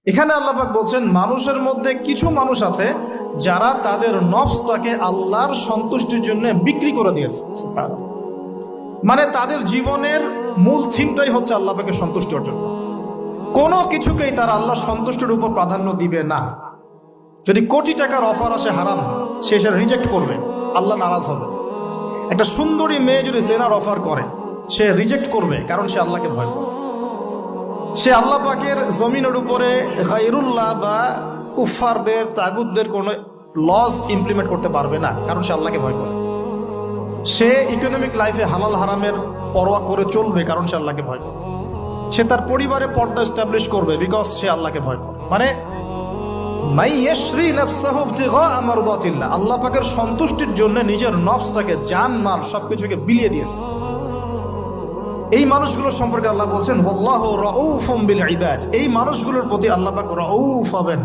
এখানে আল্লাহ পাক বলছেন মানুষের মধ্যে কিছু মানুষ আছে যারা তাদের নফসটাকে আল্লাহর সন্তুষ্টির জন্য বিক্রি করে দিয়েছে। মানে তাদের জীবনের মূল থিমটাই হচ্ছে আল্লাহ পাকের সন্তুষ্টি অর্জন করা। কোনো কিছুকেই তারা আল্লাহ সন্তুষ্টির উপর প্রাধান্য দিবে না। যদি কোটি টাকার অফার আসে হারাম, সে সেটা রিজেক্ট করবে, আল্লাহ নারাজ হবে। একটা সুন্দরী মেয়ে যদি জেনার অফার করে, সে রিজেক্ট করবে, কারণ সে আল্লাহকে ভয় করে। সে আল্লাহ পাকের জমিনের উপরে গায়রুল্লাহ বা কুফফারদের তাগুতদের কোনো লজ ইমপ্লিমেন্ট করতে পারবে না, কারণ সে আল্লাহকে ভয় করে। সে ইকোনমিক লাইফে হালাল হারামের পরোয়া করে চলবে, কারণ সে আল্লাহকে ভয় করে। সে তার পরিবারে পর্দা এস্টাবলিশ করবে, বিকজ সে আল্লাহকে ভয় করে। মানে আল্লাহ পাকের সন্তুষ্টির জন্য নিজের নফসটাকে, জান মাল সবকিছুকে বিলিয়ে দিয়েছে। এই মানুষগুলোর সম্পর্কে আল্লাহ বলছেন ওয়াল্লাহু রাউফুম বিল ইবাদ। এই মানুষগুলোর প্রতি আল্লাহ পাক রাউফ হবেন,